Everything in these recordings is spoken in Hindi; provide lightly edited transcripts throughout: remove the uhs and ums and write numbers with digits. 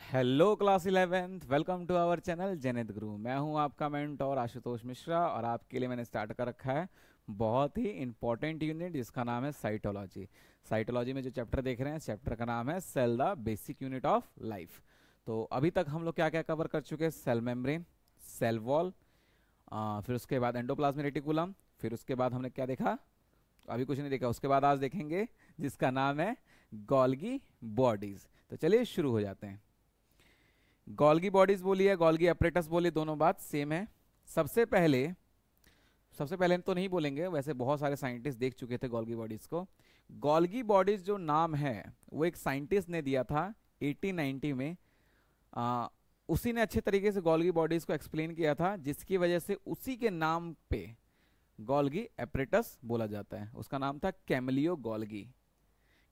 Hello class 11th, welcome to our channel Janit Guru. मैं हूं आपका मेंटोर आशुतोष मिश्रा और आपके लिए मैंने स्टार्ट कर रखा है बहुत ही इंपॉर्टेंट यूनिट जिसका नाम है साइटोलॉजी। साइटोलॉजी में जो चैप्टर देख रहे हैं, चैप्टर का नाम है cell the basic unit of life. तो अभी तक हम लोग क्या क्या कवर कर चुके हैं? सेल मेम्ब्रेन, सेल वॉल, फिर उसके बाद एंडोप्लाज्मिक रेटिकुलम, फिर उसके बाद हमने क्या देखा? अभी कुछ नहीं देखा। उसके बाद आज देखेंगे जिसका नाम है गोल्गी बॉडीज। तो चलिए शुरू हो जाते हैं। गोल्गी बॉडीज बोली है, गोल्गी अपरेटस बोली, दोनों बात सेम है। सबसे पहले तो नहीं बोलेंगे, वैसे बहुत सारे साइंटिस्ट देख चुके थे गोल्गी बॉडीज को। गोल्गी बॉडीज जो नाम है वो एक साइंटिस्ट ने दिया था 1890 में। उसी ने अच्छे तरीके से गोल्गी बॉडीज को एक्सप्लेन किया था, जिसकी वजह से उसी के नाम पे गोल्गी अपरेटस बोला जाता है। उसका नाम था कैमिलियो गोल्गी।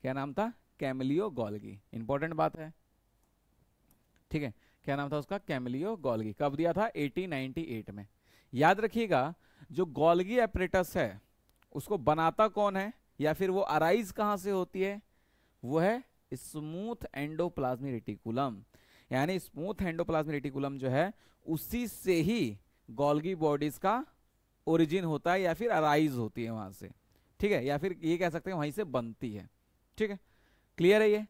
क्या नाम था? Camillo Golgi. इंपॉर्टेंट बात है, ठीक है। क्या नाम था उसका? Camillo Golgi. कब दिया था? 1898 में। याद रखिएगा, जो गोल्गी एपरेटस है उसको बनाता कौन है, या फिर वो अराइज कहां से होती है? वो है स्मूथ एंडोप्लाज्मिक रेटिकुलम। यानी स्मूथ एंडोप्लाज्मिक रेटिकुलम जो है उसी से ही गोल्गी बॉडीज का ओरिजिन होता है, या फिर अराइज होती है वहां से, ठीक है। या फिर ये कह सकते हैं वहीं से बनती है, ठीक है। क्लियर है? ये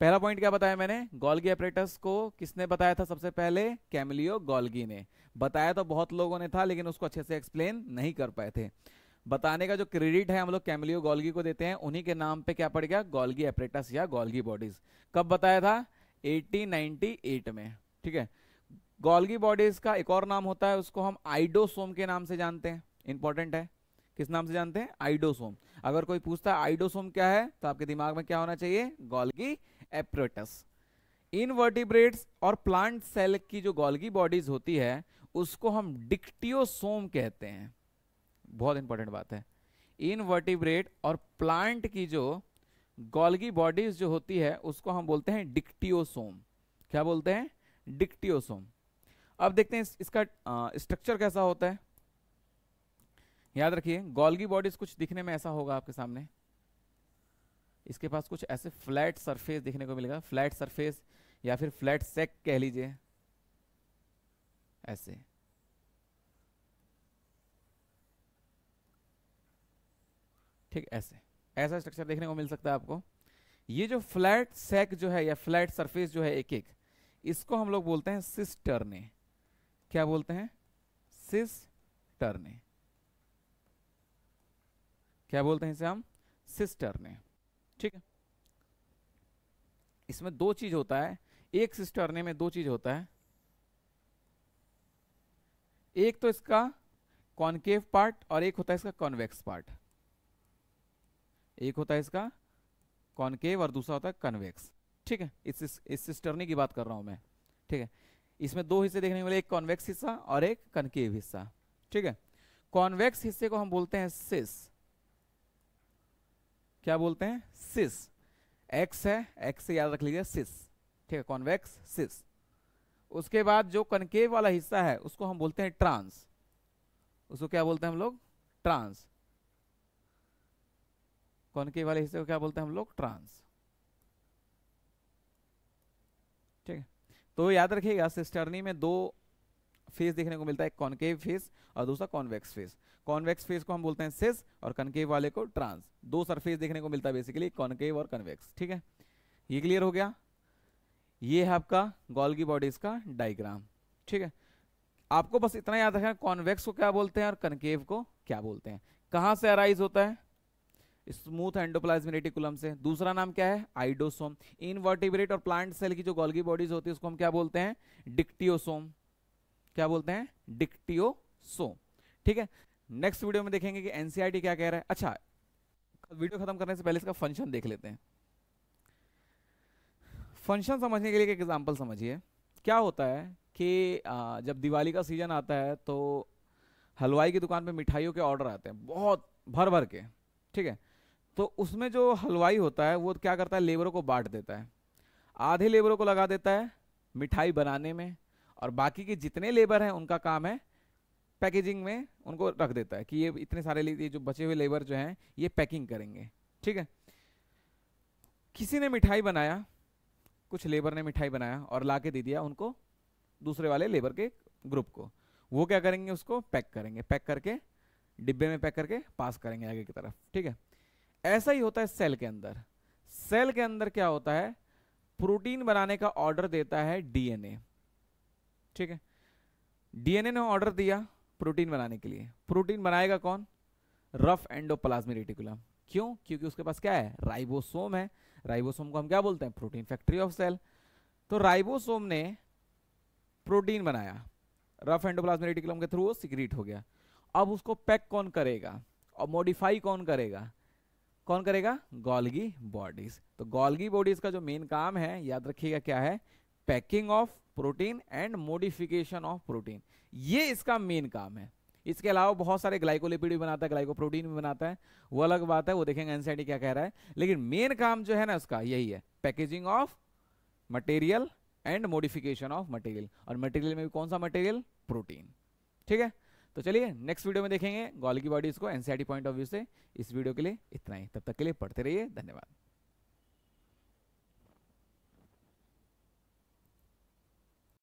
पहला पॉइंट क्या बताया मैंने? गोल्गी एपरेटस को किसने बताया था सबसे पहले? कैमिलियो गोल्गी ने बताया। तो बहुत लोगों ने था, लेकिन उसको अच्छे से एक्सप्लेन नहीं कर पाए थे। बताने का जो क्रेडिट है हम लोग कैमिलियो गोल्गी को देते हैं। उन्हीं के नाम पे क्या पड़ गया? गोल्गी एपरेटस या गोल्गी बॉडीज। कब बताया था? 1898 में, ठीक है। गोल्गी बॉडीज का एक और नाम होता है, उसको हम आइडोसोम के नाम से जानते हैं। इंपॉर्टेंट है। किस नाम से जानते हैं? आइडोसोम। अगर कोई पूछता है आइडोसोम क्या है, तो आपके दिमाग में क्या होना चाहिए? Golgi apparatus. इनवर्टिब्रेट्स और प्लांट सेल की जो गोल्गी बॉडीज होती है उसको हम डिक्टियोसोम कहते हैं। बहुत इंपॉर्टेंट बात है। इनवर्टिब्रेट और प्लांट की जो गोल्गी बॉडीज जो होती है उसको हम बोलते हैं डिक्टियोसोम। क्या बोलते हैं? डिक्टियोसोम। अब देखते हैं इसका स्ट्रक्चर कैसा होता है। याद रखिए, गोल्गी बॉडीज कुछ दिखने में ऐसा होगा आपके सामने। इसके पास कुछ ऐसे फ्लैट सरफेस देखने को मिलेगा, फ्लैट सरफेस या फिर फ्लैट सेक कह लीजिए, ऐसे। ठीक, ऐसे ऐसा स्ट्रक्चर देखने को मिल सकता है आपको। ये जो फ्लैट सेक जो है या फ्लैट सरफेस जो है एक एक, इसको हम लोग बोलते हैं सिस्टर्ने। क्या बोलते हैं? सिस्टर्ने। क्या बोलते हैं इसे हम? सिस्टर्ने, ठीक है। इसमें दो चीज होता है, एक सिस्टर्ने में दो चीज होता है। एक तो इसका कॉनकेव पार्ट और एक होता है इसका कॉन्वेक्स पार्ट। एक होता है इसका कॉनकेव और दूसरा होता है कन्वेक्स, ठीक है। इस सिस्टर्नी की बात कर रहा हूं मैं, ठीक है। इसमें दो हिस्से देखने को मिले, एक कॉन्वेक्स हिस्सा और एक कनकेव हिस्सा, ठीक है। कॉन्वेक्स हिस्से को हम बोलते हैं सिस। क्या बोलते हैं? सिस। एक्स है, एक्स से याद रख लीजिए, सिस, ठीक है। कॉन्वेक्स सिस। उसके बाद जो कनकेव वाला हिस्सा है उसको हम बोलते हैं ट्रांस। उसको क्या बोलते हैं हम लोग? ट्रांस। कॉनकेव वाले हिस्से को क्या बोलते हैं हम लोग? ट्रांस, ठीक है। तो याद रखिएगा, सिस्टर्नी में दो फेस देखने को मिलता है, एक कॉनकेव फेस और दूसरा कॉन्वेक्स फेस। कॉन्वेक्स फेस को हम बोलते हैं सिस और कनकेव वाले को ट्रांस। दो सरफेस देखने को मिलता है बेसिकली, कॉनकेव और कन्वेक्स, ठीक है। ये क्लियर हो गया? ये है आपका गोल्गी बॉडीज का डायग्राम, ठीक है। आपको बस इतना याद रखना, कॉन्वेक्स को क्या बोलते हैं और कनकेव को क्या बोलते हैं। कहां से अराइज होता है? स्मूथ एंडोप्लाज्मिक रेटिकुलम से। दूसरा नाम क्या है? आइडोसोम। इनवर्टिब्रेट और प्लांट सेल की जो गोल्गी बॉडीज होती है उसको हम क्या बोलते हैं? डिक्टियोसोम। क्या बोलते हैं? डिक्टियोसोम, ठीक है। नेक्स्ट वीडियो में देखेंगे कि एनसीईआरटी क्या कह रहा है। अच्छा, वीडियो खत्म करने से पहले इसका फंक्शन देख लेते हैं। फंक्शन समझने के लिए एक एग्जांपल समझिए। क्या होता है कि जब दिवाली का सीजन आता है तो हलवाई की दुकान पे मिठाइयों के ऑर्डर आते हैं बहुत भर भर के, ठीक है। तो उसमें जो हलवाई होता है वो क्या करता है? लेबरों को बांट देता है। आधे लेबरों को लगा देता है मिठाई बनाने में, और बाकी के जितने लेबर हैं उनका काम है पैकेजिंग में, उनको रख देता है कि ये इतने सारे ये जो बचे हुए लेबर जो हैं ये पैकिंग करेंगे, ठीक है। किसी ने मिठाई बनाया, कुछ लेबर ने मिठाई बनाया और ला के दे दिया उनको, दूसरे वाले लेबर के ग्रुप को। वो क्या करेंगे, उसको पैक करेंगे, पैक करके डिब्बे में पैक करके पास करेंगे आगे की तरफ। ठीक है, ऐसा ही होता है सेल के अंदर। सेल के अंदर क्या होता है, प्रोटीन बनाने का ऑर्डर देता है डीएनए। ठीक है, डीएनए ने ऑर्डर दिया प्रोटीन बनाने के लिए। प्रोटीन बनाएगा कौन, रफ एंडोप्लाज्मिक रेटिकुलम। क्यों, क्योंकि उसके पास क्या है, राइबोसोम है। राइबोसोम को हम क्या बोलते हैं, प्रोटीन फैक्ट्री ऑफ सेल। तो राइबोसोम ने प्रोटीन बनाया, रफ एंडोप्लाज्मिक रेटिकुलम के थ्रू वो सिक्रीट हो गया। अब उसको पैक कौन करेगा और मॉडिफाई कौन करेगा, कौन करेगा, गोल्गी बॉडीज। तो गोल्गी बॉडीज का जो मेन काम है, याद रखिएगा क्या है, packing of protein and modification of protein, ये इसका मेन काम है। इसके अलावा बहुत सारे ग्लाइकोलिपिड भी बनाता है, ग्लाइकोप्रोटीन भी बनाता है, वो अलग बात है, वो देखेंगे एनसीईआरटी क्या कह रहा है। लेकिन मेन काम जो है ना उसका यही है, packaging of material and modification of material. और मटेरियल में भी कौन सा मटेरियल, प्रोटीन। ठीक है, तो चलिए नेक्स्ट वीडियो में देखेंगे गोल्गी बॉडीज को एनसीईआरटी पॉइंट ऑफ व्यू से। इस वीडियो के लिए इतना ही, तब तक के लिए पढ़ते रहिए, धन्यवाद।